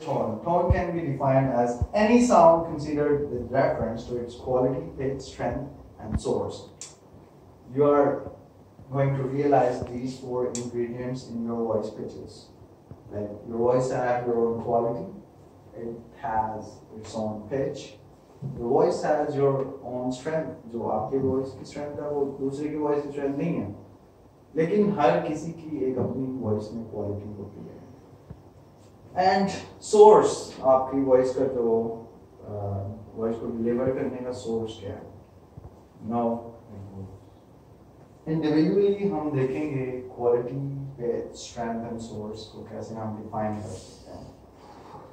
Tone. Tone can be defined as any sound considered with reference to its quality, pitch, strength, and source. You are going to realize these four ingredients in your voice pitches. Like your voice has your own quality, it has its own pitch. Your voice has your own strength. जो आपके voice की strength है वो दूसरे की voice की strength नहीं है. लेकिन हर किसी की एक अपनी voice में quality होती है. And source आपकी voice का जो voice को deliver करने का source क्या है? Now individually हम देखेंगे quality, pitch, strength and source को कैसे हम define कर सकते हैं.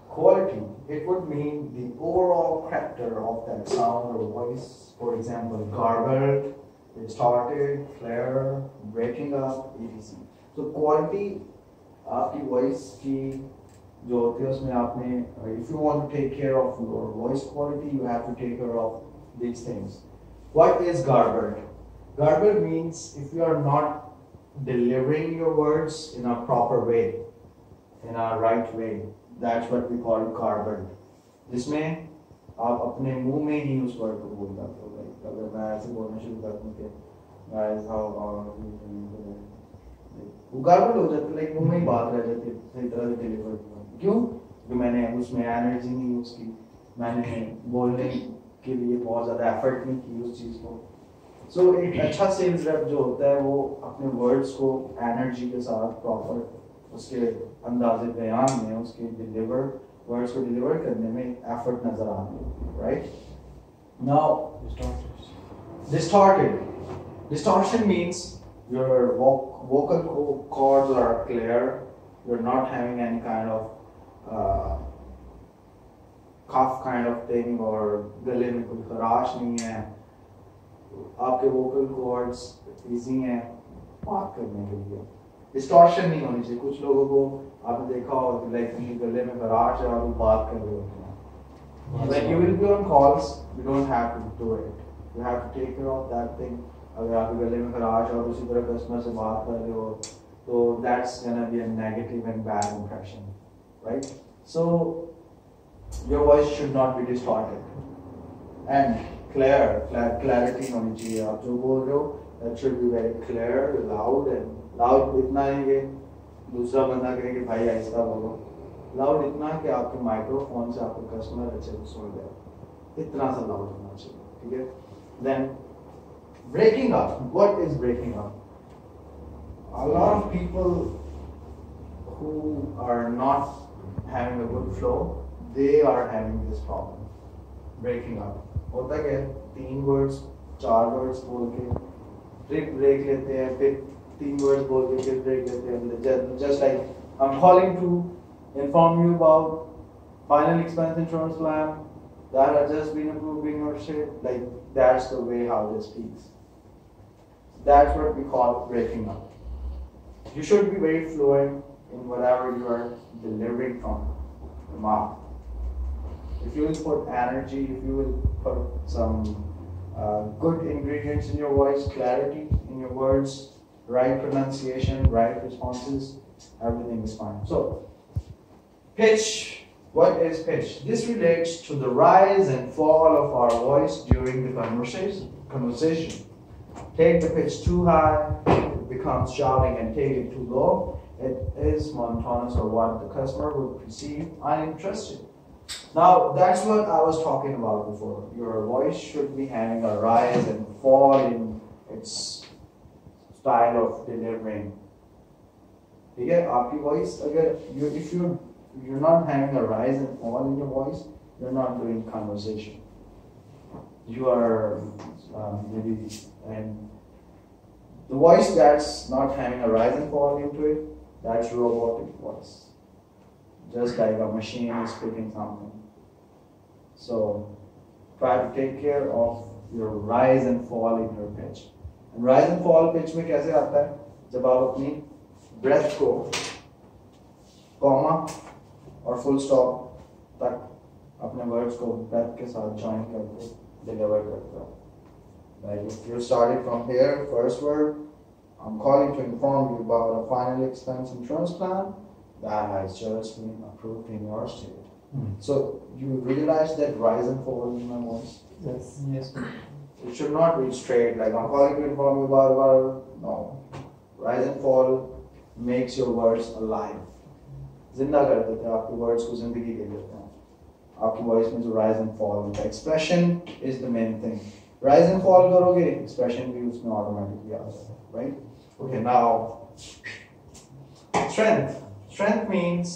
Quality, it would mean the overall character of that sound or voice. For example, garbled, distorted, flare, breaking up, etc. So quality आपकी voice की जो होती है उसमें आपने if you want to take care of your voice quality, you have to take care of these things. What is garbled? Garbled means if you are not delivering your words in a proper way, in a right way. That's what we call garbled. जिसमें आप अपने मुंह में ही उस word को बोल जाते हो. Like अगर मैं ऐसे बोलना शुरू कर दूँ कि guys how about वो garbled हो जाता है. Like मुंह में ही बात रह जाती है सही तरह से डिलीवर क्यों? क्योंकि मैंने उसमें एनर्जी नहीं यूज़ की, मैंने बोलने के लिए बहुत ज़्यादा एफर्ट नहीं की उस चीज़ को. So एक अच्छा सेल्स रेप जो होता है वो अपने वर्ड्स को एनर्जी के साथ प्रॉपर उसके अंदाज़े बयान में उसके डिलीवर वर्ड्स को डिलीवर करने में एफर्ट नजर आती है. Right now distortion means your vocal cords are clear, you're not having any kind of cough kind of thing or गले में कोई खराश नहीं है, आपके vocal cords easy हैं बात करने के लिए. डिस्टॉर्शन नहीं होनी चाहिए. कुछ लोगों को आपने देखा होगा लाइक उनके गले में खराश है और वो बात कर रहे होते हैं. When you will be on calls, you don't have to do it. You have to take care of that thing. अगर आपके गले में खराश है और उसी तरह कस्टमर से बात कर रहे हो तो that's gonna be a negative and bad impression, right? So your voice should not be distorted and clarity होनी चाहिए. आप जो बोल रहे हो that should be very clear, loud and loud इतना है कि दूसरा बंदा कहे कि भाई ऐसा बोलो. लाउड इतना कि आपके माइक्रोफोन से आपको कस्टमर अच्छे से सुन ले. इतना सा लाउड होना चाहिए. ठीक है. Then breaking up. What is breaking up? A lot of people who are not having a good flow, they are having this problem. Breaking up. होता क्या है? 3 words 4 words बोल के ट्रिप ब्रेक लेते हैं, फिर 3 words बोल के फिर ब्रेक लेते हैं. Just like I'm calling to inform you about final expense insurance plan that has just been approved in your state. Like that's the way how it speaks. That's what we call breaking up. You should be very fluent in whatever you are delivering from the mouth. If you will put energy, if you will put some good ingredients in your voice, clarity in your words, right pronunciation, right responses, everything is fine. So, pitch. What is pitch? This relates to the rise and fall of our voice during the conversation. Take the pitch too high, it becomes shouting, and take it too low, it is monotonous or what the customer would perceive uninterested. Now, that's what I was talking about before. Your voice should be having a rise and fall in its style of delivering. ठीक है. आपकी voice अगर if you're not having a rise and fall in your voice, you're not doing conversation. You are maybe and the voice that's not having a rise and fall into it, that's robotic voice. Just like a machine is speaking something. So try to take care of your rise and fall in your pitch. And rise and fall pitch में कैसे आता है? जब आप अपनी breath को comma और full stop तक अपने words को breath के साथ join करके deliver करते हो. Like if you started from here, first word, I'm calling to inform you about a final expense insurance plan that has just been approved in your state. So you realize that rise and fall in my voice? Yes. Yes. It should not be straight, like I'm calling to inform you about. No. Rise and fall makes your words alive. जिंदा कर देते हैं आपके words को जिंदगी दे देते हैं. आपकी voice में जो rise and fall होता है. Expression is the main thing. Rise and fall करोगे, expression भी उसमें automatically आ जाता है, right? Okay, now strength. Strength means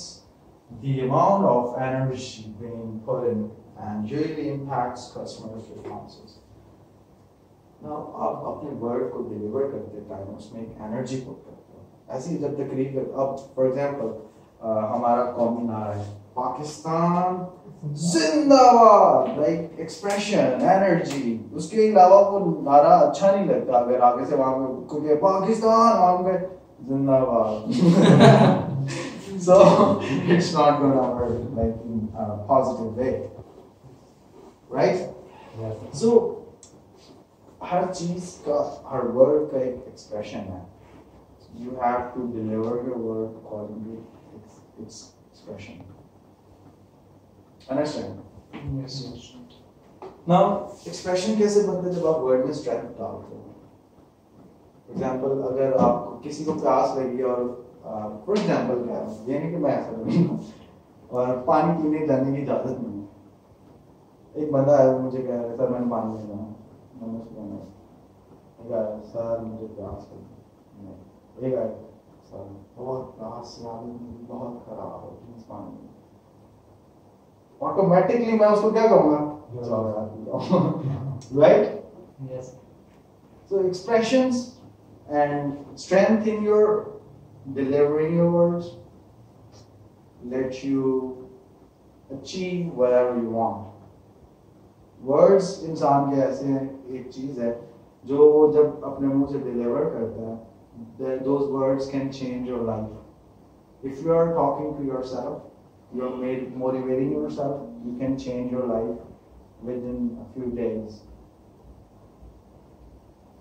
the amount of energy being put in and really impacts customers' responses. Now, आप अपने word को deliver करते time उसमें एक energy put करते हो. ऐसी जब तकरीर अब for example हमारा कौमी नारा है पाकिस्तान जिंदाबाद, like expression, energy. उसके अलावा वो नारा अच्छा नहीं लगता अगर आगे से वहाँ पे क्योंकि पाकिस्तान वहाँ पे जिंदाबाद. So it's not gonna work like in a positive way, right? Yes. So हर चीज का हर word का एक expression है. You have to deliver your word according to its expression. Understand? Yes. Now expression कैसे बनता है जब आप word में strength डालते हो? For example अगर आपको किसी को प्यास लगी और for example क्या है? ये नहीं कि मैं ऐसा करूँगा और पानी पीने जाने की इजाज़त नहीं है. एक बंदा है वो मुझे कह रहा है सर मैंने पानी पीना है. मैंने उसको कहा सर मुझे प्यास लगी. एक आया सर बहुत प्यास बहुत खराब है प्लीज पानी. ऑटोमेटिकली मैं उसको क्या कहूँगा? Right? Yes. So expressions and strength in your delivering your words let you achieve whatever you want. Words इंसान के ऐसे एक चीज है जो वो जब अपने मुंह से deliver करता है, then those words can change your life. If you are talking to yourself, you are motivating yourself, you can change your life within a few days.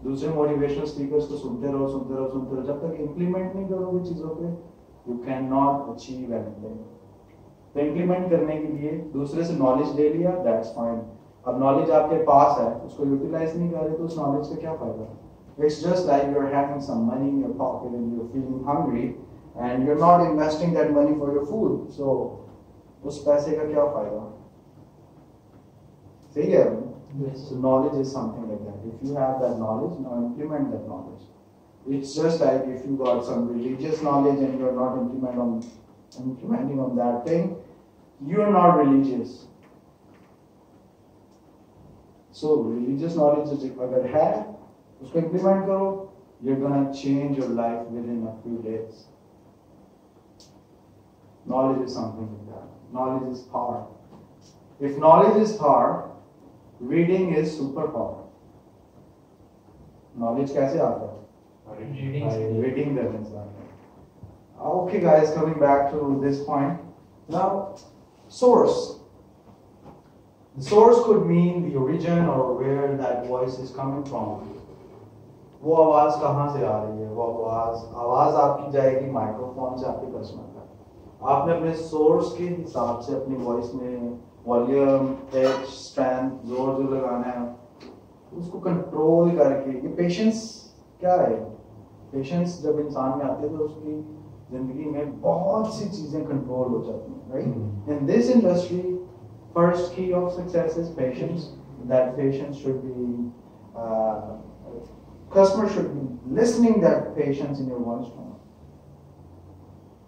दूसरे मोटिवेशनल स्पीकर्स को सुनते रहो जब तक इम्प्लीमेंट नहीं करोगे चीजों पे you can not achieve anything. तो इम्प्लीमेंट करने के लिए दूसरे से नॉलेज ले लिया, दैट्स फाइन. अब नॉलेज आपके पास है, उसको यूटिलाइज नहीं कर रहे तो उस नॉलेज का क्या फायदा? It's just like you are having some money in your pocket and you are feeling hungry and you are not investing that money for your food. So उस पैसे का क्या फायदा? सही है. Yes. So knowledge is something like that. If you have that knowledge, now implement that knowledge. It's just like if you got some religious knowledge and you're not implementing on that thing, you're not religious. So religious knowledge is अगर है, उसको implement करो, you're gonna change your life within a few days. Knowledge is something like that. Knowledge is power. If knowledge is power, reading is superpower. Knowledge कैसे आता है? Reading करने से आता है. Okay guys, coming back to this point. Now, source. The source could mean the origin or where that voice is coming from. वो आवाज कहाँ से आ रही है? वो आवाज आपकी जाएगी माइक्रोफोन से आपके कस्टमर तक. आपने अपने सोर्स के हिसाब से अपनी वॉइस में वॉल्यूम, पिच, स्ट्रेंथ, जोर जो लगाना है उसको कंट्रोल करके. ये पेशेंस क्या है? पेशेंस जब इंसान में आती है तो उसकी जिंदगी में बहुत सी चीजें कंट्रोल हो जाती हैं, right? In this industry first key of success is patience. That patience should be customer should be listening that patience in your voice tone.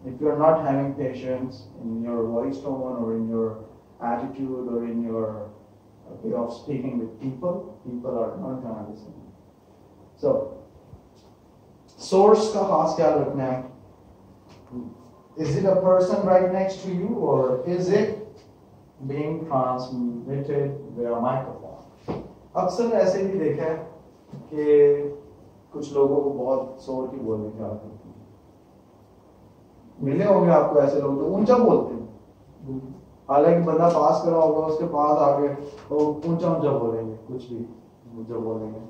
If you are not having patience in your voice tone or in your attitude or in your way of speaking with people, people are not going to listen. So, source का खास ख्याल रखना है. Is it a person right next to you or is it being transmitted via microphone? अक्सर ऐसे भी देखा है कि कुछ लोगों को बहुत शोर की बोलने की आदत होती है. मिले होंगे आपको ऐसे लोग जो ऊंचा बोलते हैं, हालांकि बंदा पास करा होगा उसके पास आके तो ऊंचा ऊंचा बोलेंगे, कुछ भी ऊंचा बोलेंगे.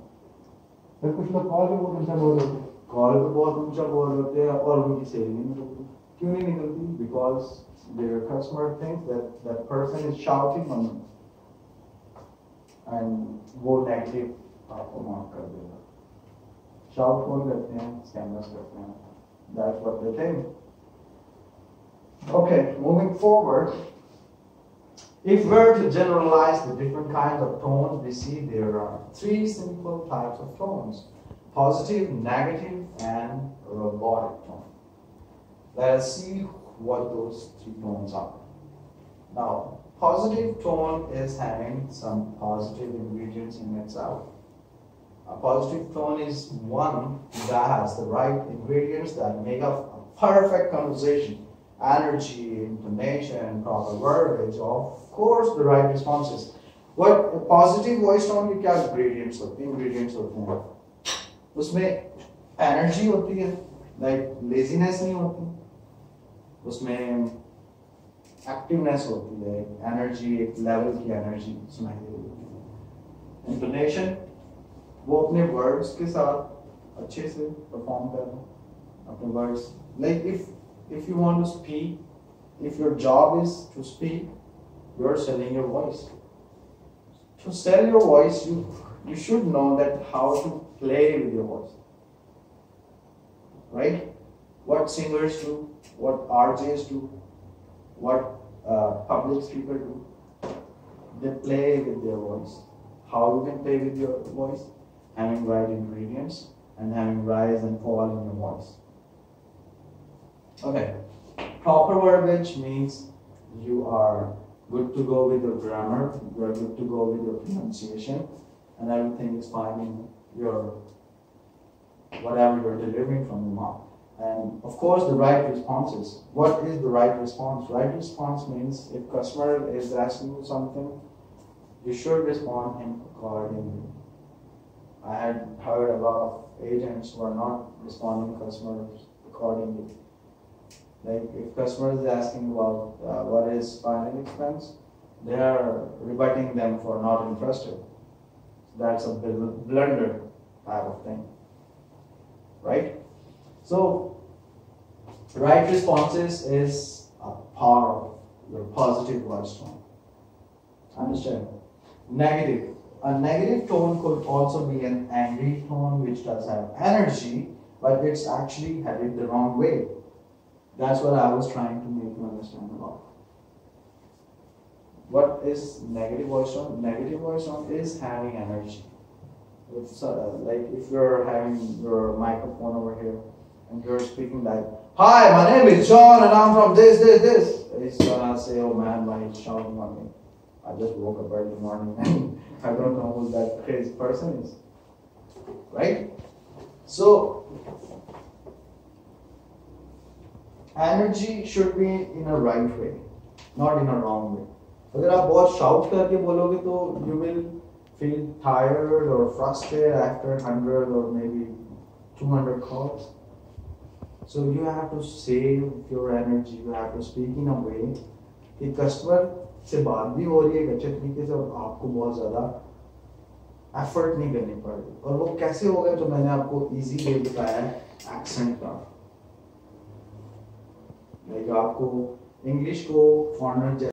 फिर कुछ लोग कॉल पे बहुत ऊंचा बोल रहे होते हैं. कॉल पे बहुत ऊंचा बोल रहे होते हैं और उनकी सहेली नहीं होती. क्यों नहीं निकलती? Because their customer thinks that that person is shouting on them, and वो negative आपको mark कर देगा. Shout कौन करते हैं? Scammers करते हैं. That's what they think. Okay, moving forward. If we're to generalize the different kinds of tones, we see there are three simple types of tones: positive, negative, and robotic tone. Let us see what those three tones are. Now, positive tone is having some positive ingredients in itself. A positive tone is one that has the right ingredients that make up a perfect conversation. Energy, intonation, proper verbiage, of course the right responses. What a positive voice tone के क्या ingredients होते हैं? उसमें energy होती है, like laziness नहीं होती. उसमें activeness होती है, energy एक level की energy सुनाई देती है. Intonation, वो अपने words के साथ अच्छे से perform कर रहे हैं, अपने words. Like if you want to speak, if your job is to speak, you are selling your voice. To sell your voice, you should know that how to play with your voice, right? What singers do, what RJs do, what public speakers do. They play with their voice. How you can play with your voice? Having right ingredients and having rise and fall in your voice. Okay, proper verbiage means you are good to go with your grammar, you are good to go with your pronunciation, and everything is fine in your whatever you're delivering from your mouth. And of course, the right responses. What is the right response? Right response means if customer is asking you something, you should respond him accordingly. I had heard a lot of agents who are not responding customers accordingly. Like if customer is asking about what is final expense, they are rebutting them for not interested. So that's a blunder type of thing, right? So right responses is a part of your positive voice tone. Understand? Negative. A negative tone could also be an angry tone which does have energy, but it's actually headed the wrong way. That's what I was trying to make you understand about. What is negative voice tone? Negative voice tone is having energy. It's like if you're having your microphone over here and you're speaking like, "Hi, my name is John and I'm from this. It's gonna say, "Oh man, why he's shouting on me? I just woke up early morning and I don't know who that crazy person is." Right? So energy should be in a right way, not in a wrong way. अगर आप बहुत shout करके बोलोगे तो you will feel tired or frustrated after 100 or maybe 200 calls. So you have to save your energy. You have to speak in a way कि customer से बात भी हो रही है अच्छे तरीके से और आपको बहुत ज़्यादा effort नहीं करनी पड़ेगी. और वो कैसे होगा जो मैंने आपको easy way बताया है accent का. आपको इंग्लिश को फॉरेनर